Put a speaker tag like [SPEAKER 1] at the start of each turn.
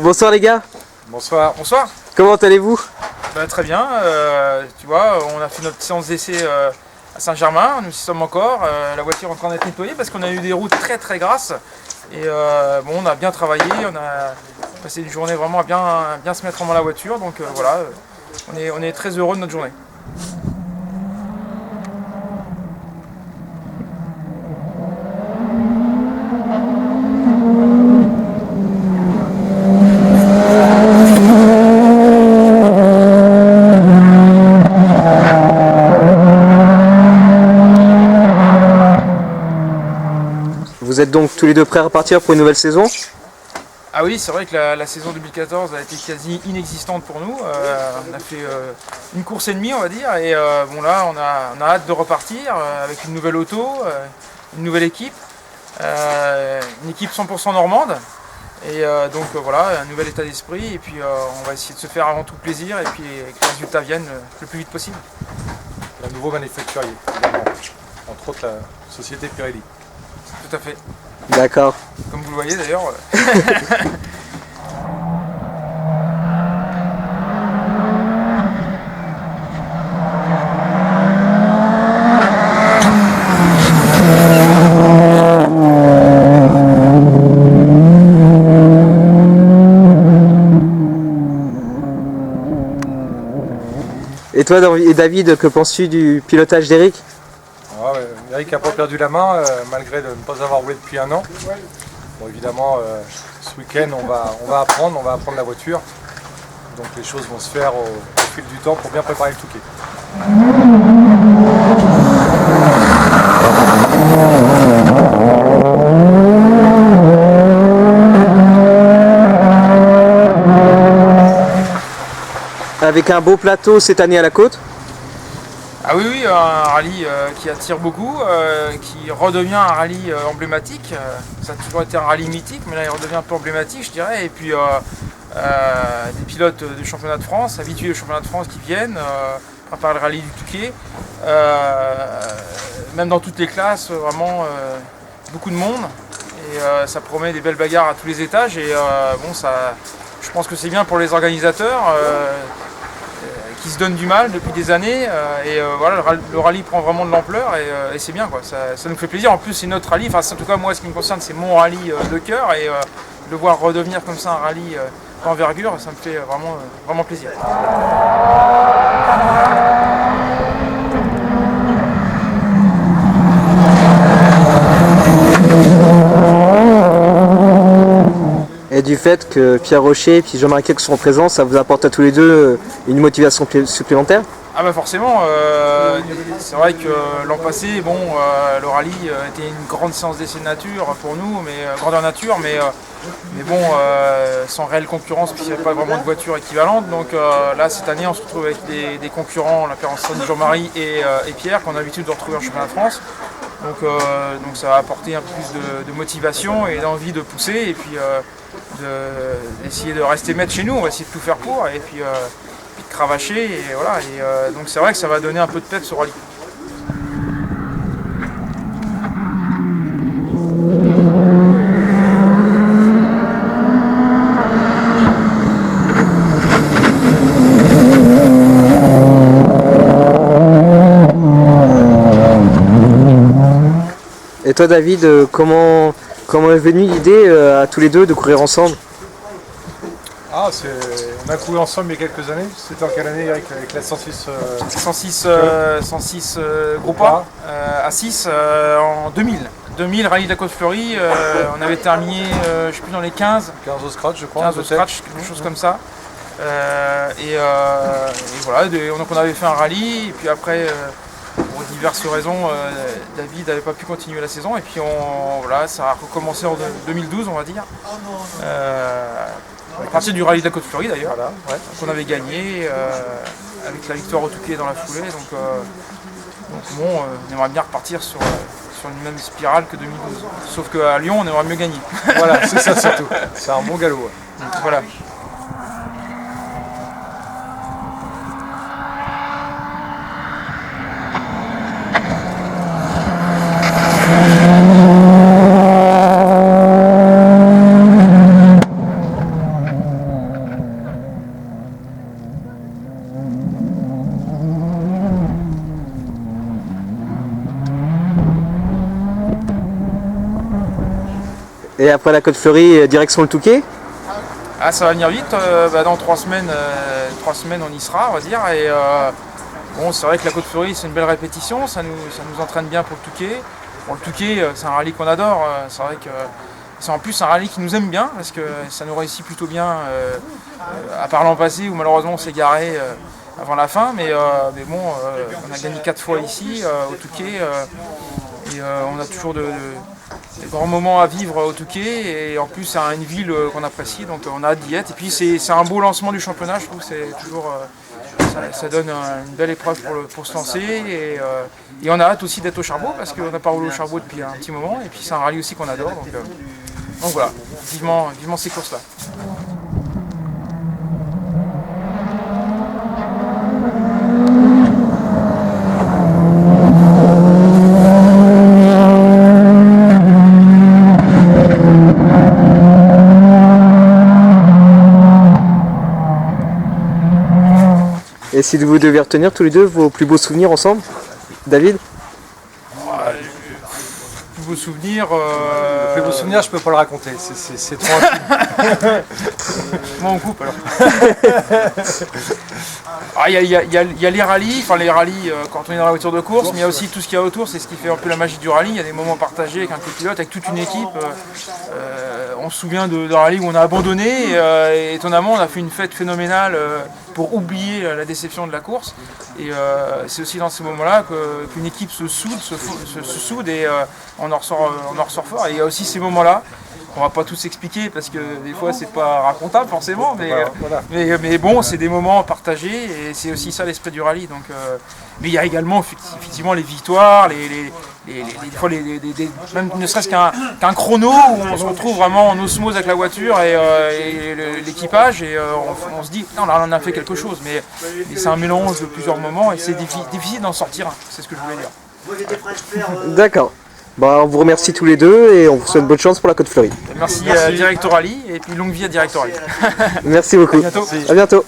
[SPEAKER 1] Bonsoir les gars.
[SPEAKER 2] Bonsoir. Bonsoir.
[SPEAKER 1] Comment allez-vous?
[SPEAKER 2] Très bien, tu vois, on a fait notre séance d'essai à Saint-Germain, nous y sommes encore, la voiture est en train d'être nettoyée parce qu'on a eu des routes très grasses et bon, on a bien travaillé, on a passé une journée vraiment à bien se mettre en main la voiture, donc voilà, on est très heureux de notre journée.
[SPEAKER 1] Vous êtes donc tous les deux prêts à repartir pour une nouvelle saison?
[SPEAKER 2] Ah oui, c'est vrai que la saison 2014 a été quasi inexistante pour nous. On a fait une course et demie, on va dire, et bon là, on a hâte de repartir avec une nouvelle auto, une nouvelle équipe, une équipe 100% normande, et donc voilà, un nouvel état d'esprit, et puis on va essayer de se faire avant tout plaisir, et puis que les résultats viennent le plus vite possible.
[SPEAKER 3] Un nouveau manufacturier, également, entre autres la société Pirelli.
[SPEAKER 2] Tout à fait.
[SPEAKER 1] D'accord.
[SPEAKER 2] Comme vous le voyez d'ailleurs.
[SPEAKER 1] Et toi David, que penses-tu du pilotage d'Eric?
[SPEAKER 3] Eric n'a pas perdu la main malgré de ne pas avoir roulé depuis un an. Bon, évidemment, ce week-end on va apprendre la voiture. Donc les choses vont se faire au fil du temps pour bien préparer le Touquet.
[SPEAKER 1] Avec un beau plateau cette année à la côte?
[SPEAKER 2] Ah oui, un rallye qui attire beaucoup, qui redevient un rallye emblématique. Ça a toujours été un rallye mythique, mais là il redevient un peu emblématique, je dirais. Et puis des pilotes du championnat de France, habitués au championnat de France qui viennent préparer le rallye du Touquet. Même dans toutes les classes, vraiment beaucoup de monde. Et ça promet des belles bagarres à tous les étages. Et bon, je pense que c'est bien pour les organisateurs. Qui se donnent du mal depuis des années et voilà, le rallye prend vraiment de l'ampleur et c'est bien quoi, ça nous fait plaisir. En plus c'est notre rallye, enfin en tout cas moi ce qui me concerne c'est mon rallye de cœur et le voir redevenir comme ça un rallye d'envergure, ça me fait vraiment plaisir.
[SPEAKER 1] Et du fait que Pierre Rocher et Jean-Marie Keck sont présents, ça vous apporte à tous les deux une motivation supplémentaire?
[SPEAKER 2] Ah bah forcément, c'est vrai que l'an passé, bon, le rallye était une grande séance d'essai de nature pour nous, mais grandeur nature, mais bon, sans réelle concurrence puisqu'il n'y avait pas vraiment de voiture équivalente. Donc là, cette année, on se retrouve avec des concurrents, en l'occurrence Jean-Marie et Pierre, qu'on a l'habitude de retrouver en championnat de France. Donc ça va apporter un peu plus de motivation et d'envie de pousser, et puis d'essayer de rester maître chez nous. On va essayer de tout faire pour, et puis de cravacher, et voilà. Et donc c'est vrai que ça va donner un peu de peps au rallye.
[SPEAKER 1] Et toi David, comment est venue l'idée à tous les deux de courir ensemble?
[SPEAKER 3] Ah, on a couru ensemble il y a quelques années. C'était en quelle année avec la 106
[SPEAKER 2] 106 groupe A à 6 en 2000. 2000, rallye de la Côte-Fleurie, on avait terminé, je ne sais plus, dans les 15.
[SPEAKER 3] 15 au scratch, je crois.
[SPEAKER 2] 15 au scratch, quelque chose comme ça. Et voilà, donc on avait fait un rallye, et puis après, pour diverses raisons, David n'avait pas pu continuer la saison, et puis voilà, ça a recommencé en 2012, on va dire. À partir du rallye de la Côte-Fleurie d'ailleurs,
[SPEAKER 3] Voilà, ouais.
[SPEAKER 2] qu'on avait gagné avec la victoire au Touquet dans la foulée. Donc bon, on aimerait bien repartir sur une même spirale que 2012. Sauf qu'à Lyon, on aimerait mieux gagner.
[SPEAKER 3] Voilà, c'est ça surtout. C'est un bon galop.
[SPEAKER 2] Donc, voilà.
[SPEAKER 1] Et après la Côte-Fleurie, direction le Touquet?
[SPEAKER 2] Ah, ça va venir vite, dans 3 semaines, on y sera, on va dire. Et bon, c'est vrai que la Côte-Fleurie, c'est une belle répétition, ça nous entraîne bien pour le Touquet. Bon, le Touquet, c'est un rallye qu'on adore, c'est vrai que c'est en plus un rallye qui nous aime bien, parce que ça nous réussit plutôt bien, à part l'an passé où malheureusement on s'est garé avant la fin, mais bon, on a gagné 4 fois ici, au Touquet, et on a toujours des grands moments à vivre au Touquet, et en plus c'est une ville qu'on apprécie, donc on a hâte d'y être. Et puis c'est un beau lancement du championnat, je trouve que c'est toujours, ça donne une belle épreuve pour se lancer, et on a hâte aussi d'être au Charbot, parce qu'on n'a pas roulé au Charbot depuis un petit moment, et puis c'est un rallye aussi qu'on adore, donc voilà, vivement ces courses-là.
[SPEAKER 1] Et si vous deviez retenir tous les deux vos plus beaux souvenirs ensemble, David?
[SPEAKER 2] Plus beaux souvenirs.
[SPEAKER 3] Le plus beau souvenir, je peux pas le raconter. C'est trop intime.
[SPEAKER 2] Moi, on coupe alors. Il y a les rallyes, quand on est dans la voiture de course, mais il y a aussi tout ce qu'il y a autour, c'est ce qui fait un peu la magie du rallye. Il y a des moments partagés avec un copilote, avec toute une équipe. On se souvient de rallye où on a abandonné, et étonnamment on a fait une fête phénoménale pour oublier la déception de la course. Et c'est aussi dans ces moments-là qu'une équipe se soude, et on en ressort fort. Et il y a aussi ces moments-là, on va pas tous expliquer parce que des fois c'est pas racontable forcément, mais bon, c'est des moments partagés, et c'est aussi ça l'esprit du rallye. Donc, mais il y a également effectivement les victoires, des fois même ne serait-ce qu'un chrono où on se retrouve vraiment en osmose avec la voiture et l'équipage, et on se dit non, là on a fait quelque chose, mais c'est un mélange de plusieurs moments, et c'est difficile d'en sortir un, c'est ce que je voulais dire.
[SPEAKER 1] D'accord. On vous remercie tous les deux, et on vous souhaite bonne chance pour la Côte-Fleurie.
[SPEAKER 2] Merci à Director Rally, et puis longue vie à Director Rally.
[SPEAKER 1] Merci beaucoup.
[SPEAKER 2] À bientôt.
[SPEAKER 1] À bientôt.